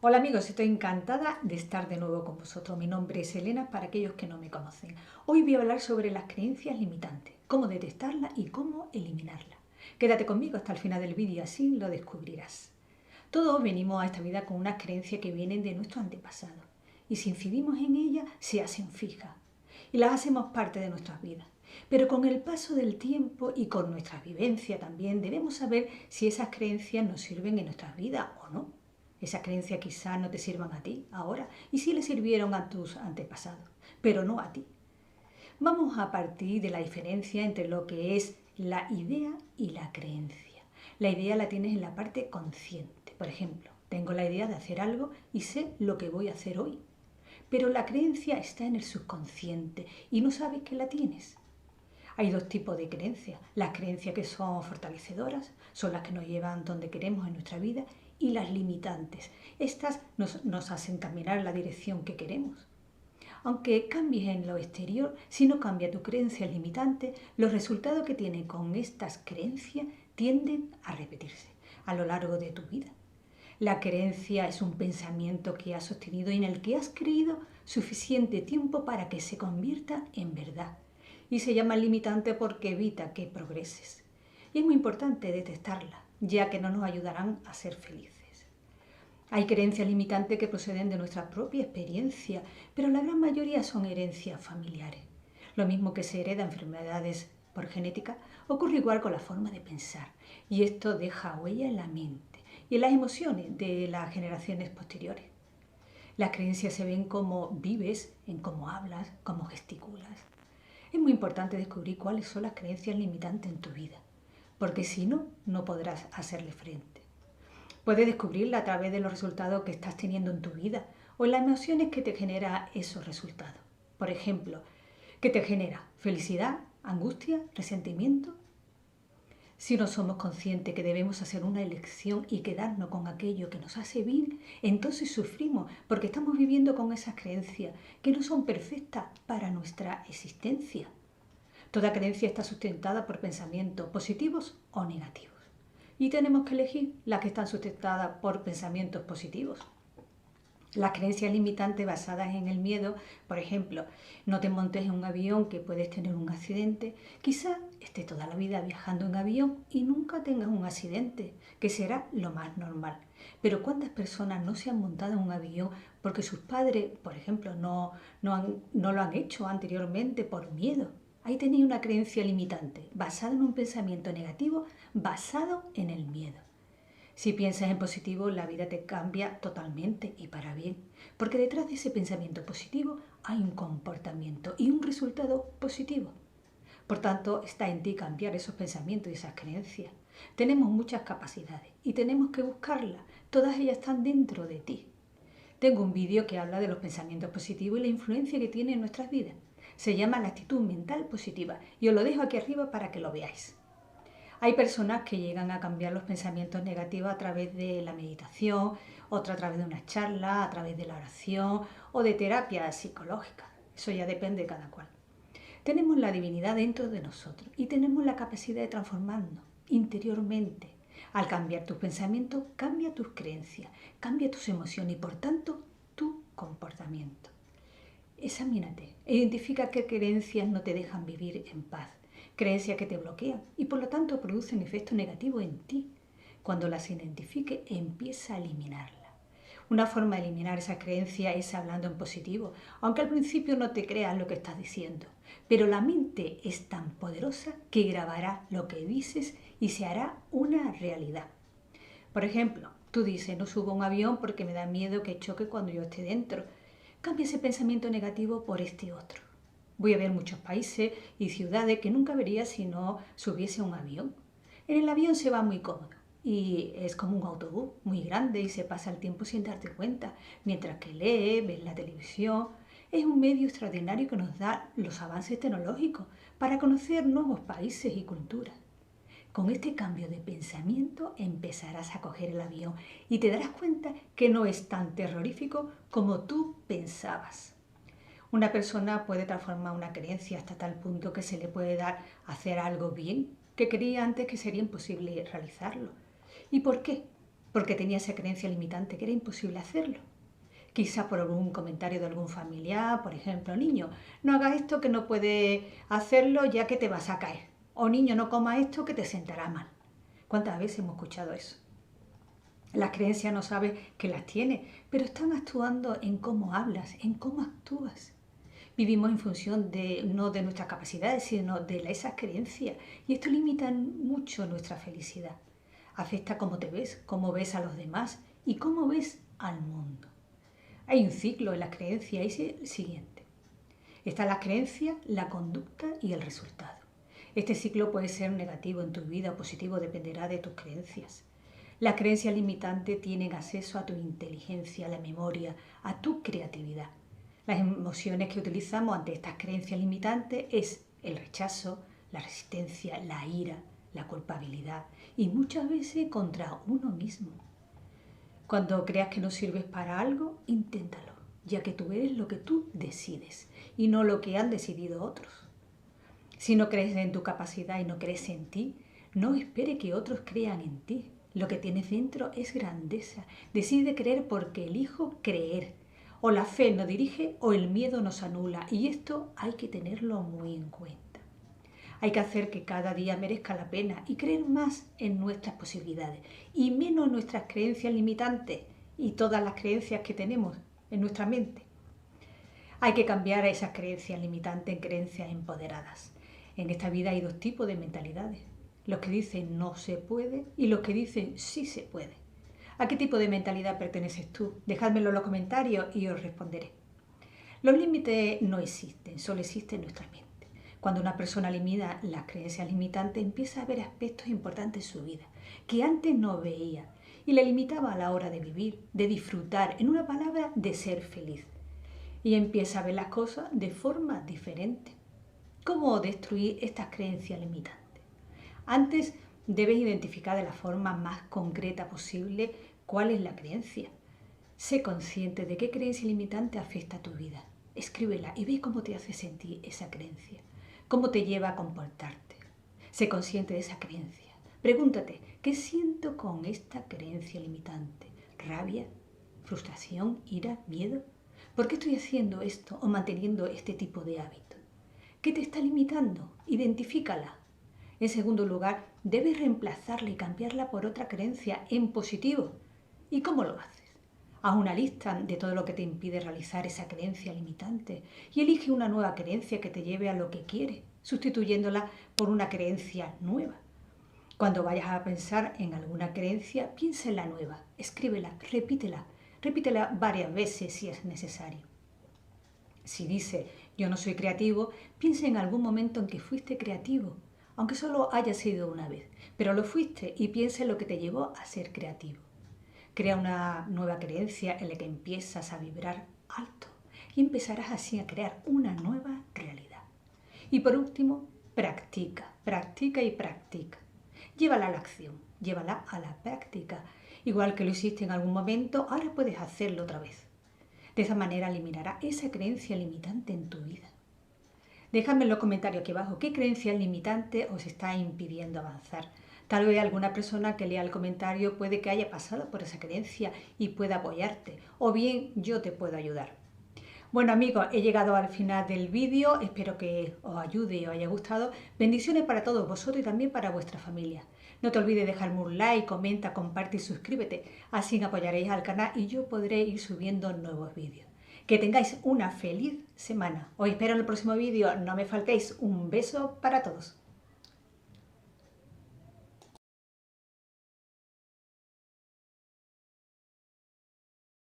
Hola amigos, estoy encantada de estar de nuevo con vosotros. Mi nombre es Elena para aquellos que no me conocen. Hoy voy a hablar sobre las creencias limitantes, cómo detectarlas y cómo eliminarlas. Quédate conmigo hasta el final del vídeo, así lo descubrirás. Todos venimos a esta vida con unas creencias que vienen de nuestros antepasados y si incidimos en ellas se hacen fijas y las hacemos parte de nuestras vidas. Pero con el paso del tiempo y con nuestra vivencia también debemos saber si esas creencias nos sirven en nuestras vidas o no. Esas creencias quizás no te sirvan a ti ahora y sí le sirvieron a tus antepasados, pero no a ti. Vamos a partir de la diferencia entre lo que es la idea y la creencia. La idea la tienes en la parte consciente. Por ejemplo, tengo la idea de hacer algo y sé lo que voy a hacer hoy. Pero la creencia está en el subconsciente y no sabes que la tienes. Hay dos tipos de creencias. Las creencias que son fortalecedoras, son las que nos llevan donde queremos en nuestra vida, y las limitantes. Estas nos hacen caminar en la dirección que queremos. Aunque cambies en lo exterior, si no cambia tu creencia limitante, los resultados que tienes con estas creencias tienden a repetirse a lo largo de tu vida. La creencia es un pensamiento que has sostenido y en el que has creído suficiente tiempo para que se convierta en verdad. Y se llama limitante porque evita que progreses. Y es muy importante detectarla, ya que no nos ayudarán a ser felices. Hay creencias limitantes que proceden de nuestra propia experiencia, pero la gran mayoría son herencias familiares. Lo mismo que se hereda enfermedades por genética, ocurre igual con la forma de pensar, y esto deja huella en la mente y en las emociones de las generaciones posteriores. Las creencias se ven como vives, en cómo hablas, cómo gesticulas. Es muy importante descubrir cuáles son las creencias limitantes en tu vida, porque si no, no podrás hacerle frente. Puedes descubrirla a través de los resultados que estás teniendo en tu vida o en las emociones que te genera esos resultados. Por ejemplo, ¿qué te genera? ¿Felicidad? ¿Angustia? ¿Resentimiento? Si no somos conscientes que debemos hacer una elección y quedarnos con aquello que nos hace bien, entonces sufrimos porque estamos viviendo con esas creencias que no son perfectas para nuestra existencia. Toda creencia está sustentada por pensamientos positivos o negativos. Y tenemos que elegir las que están sustentadas por pensamientos positivos. Las creencias limitantes basadas en el miedo, por ejemplo, no te montes en un avión que puedes tener un accidente. Quizá estés toda la vida viajando en avión y nunca tengas un accidente, que será lo más normal. Pero ¿cuántas personas no se han montado en un avión porque sus padres, por ejemplo, no lo han hecho anteriormente por miedo? Ahí tenéis una creencia limitante, basada en un pensamiento negativo, basado en el miedo. Si piensas en positivo, la vida te cambia totalmente y para bien, porque detrás de ese pensamiento positivo hay un comportamiento y un resultado positivo. Por tanto, está en ti cambiar esos pensamientos y esas creencias. Tenemos muchas capacidades y tenemos que buscarlas. Todas ellas están dentro de ti. Tengo un vídeo que habla de los pensamientos positivos y la influencia que tiene en nuestras vidas. Se llama la actitud mental positiva y os lo dejo aquí arriba para que lo veáis. Hay personas que llegan a cambiar los pensamientos negativos a través de la meditación, otra a través de una charla, a través de la oración o de terapia psicológica. Eso ya depende de cada cual. Tenemos la divinidad dentro de nosotros y tenemos la capacidad de transformarnos interiormente. Al cambiar tus pensamientos, cambia tus creencias, cambia tus emociones y por tanto tu comportamiento. Examínate e identifica qué creencias no te dejan vivir en paz, creencias que te bloquean y por lo tanto producen efecto negativo en ti. Cuando las identifique, empieza a eliminarlas. Una forma de eliminar esas creencias es hablando en positivo, aunque al principio no te creas lo que estás diciendo. Pero la mente es tan poderosa que grabará lo que dices y se hará una realidad. Por ejemplo, tú dices, no subo a un avión porque me da miedo que choque cuando yo esté dentro. Cambia ese pensamiento negativo por este otro. Voy a ver muchos países y ciudades que nunca vería si no subiese a un avión. En el avión se va muy cómodo y es como un autobús muy grande y se pasa el tiempo sin darte cuenta, mientras que lees, ves la televisión. Es un medio extraordinario que nos da los avances tecnológicos para conocer nuevos países y culturas. Con este cambio de pensamiento empezarás a coger el avión y te darás cuenta que no es tan terrorífico como tú pensabas. Una persona puede transformar una creencia hasta tal punto que se le puede dar a hacer algo bien que creía antes que sería imposible realizarlo. ¿Y por qué? porque tenía esa creencia limitante que era imposible hacerlo. Quizá por algún comentario de algún familiar, por ejemplo, niño, no hagas esto que no puedes hacerlo ya que te vas a caer. O niño, no comas esto que te sentará mal. ¿Cuántas veces hemos escuchado eso? Las creencias no sabes que las tienes, pero están actuando en cómo hablas, en cómo actúas. Vivimos en función no de nuestras capacidades, sino de esas creencias. Y esto limita mucho nuestra felicidad. Afecta cómo te ves, cómo ves a los demás y cómo ves al mundo. Hay un ciclo en las creencias y es el siguiente. Están las creencias, la conducta y el resultado. Este ciclo puede ser negativo en tu vida o positivo, dependerá de tus creencias. Las creencias limitantes tienen acceso a tu inteligencia, a la memoria, a tu creatividad. Las emociones que utilizamos ante estas creencias limitantes es el rechazo, la resistencia, la ira, la culpabilidad y muchas veces contra uno mismo. Cuando creas que no sirves para algo, inténtalo, ya que tú eres lo que tú decides y no lo que han decidido otros. Si no crees en tu capacidad y no crees en ti, no espere que otros crean en ti. Lo que tienes dentro es grandeza. Decide creer porque elijo creer. O la fe nos dirige o el miedo nos anula. Y esto hay que tenerlo muy en cuenta. Hay que hacer que cada día merezca la pena y creer más en nuestras posibilidades y menos en nuestras creencias limitantes y todas las creencias que tenemos en nuestra mente. Hay que cambiar esas creencias limitantes en creencias empoderadas. En esta vida hay dos tipos de mentalidades. Los que dicen no se puede y los que dicen sí se puede. ¿A qué tipo de mentalidad perteneces tú? Dejádmelo en los comentarios y os responderé. Los límites no existen, solo existe en nuestra mente. Cuando una persona elimina las creencias limitantes, empieza a ver aspectos importantes en su vida que antes no veía y le limitaba a la hora de vivir, de disfrutar, en una palabra, de ser feliz. Y empieza a ver las cosas de forma diferente. ¿Cómo destruir estas creencias limitantes? Antes debes identificar de la forma más concreta posible cuál es la creencia. Sé consciente de qué creencia limitante afecta a tu vida. Escríbela y ve cómo te hace sentir esa creencia, cómo te lleva a comportarte. Sé consciente de esa creencia. Pregúntate, ¿qué siento con esta creencia limitante? ¿Rabia? ¿Frustración? ¿Ira? ¿Miedo? ¿Por qué estoy haciendo esto o manteniendo este tipo de hábito? ¿Qué te está limitando? Identifícala. En segundo lugar, debes reemplazarla y cambiarla por otra creencia en positivo. ¿Y cómo lo haces? Haz una lista de todo lo que te impide realizar esa creencia limitante y elige una nueva creencia que te lleve a lo que quieres, sustituyéndola por una creencia nueva. Cuando vayas a pensar en alguna creencia, piensa en la nueva, escríbela, repítela varias veces si es necesario. Si dice yo no soy creativo, piensa en algún momento en que fuiste creativo, aunque solo haya sido una vez, pero lo fuiste y piensa en lo que te llevó a ser creativo. Crea una nueva creencia en la que empiezas a vibrar alto y empezarás así a crear una nueva realidad. Y por último, practica y practica. Llévala a la acción, llévala a la práctica. Igual que lo hiciste en algún momento, ahora puedes hacerlo otra vez. De esa manera eliminará esa creencia limitante en tu vida. Dejadme en los comentarios aquí abajo qué creencia limitante os está impidiendo avanzar. Tal vez alguna persona que lea el comentario puede que haya pasado por esa creencia y pueda apoyarte, o bien yo te puedo ayudar. Bueno amigos, he llegado al final del vídeo, espero que os ayude y os haya gustado. Bendiciones para todos vosotros y también para vuestra familia. No te olvides dejarme un like, comenta, comparte y suscríbete, así apoyaréis al canal y yo podré ir subiendo nuevos vídeos. Que tengáis una feliz semana. Os espero en el próximo vídeo, no me faltéis. Un beso para todos.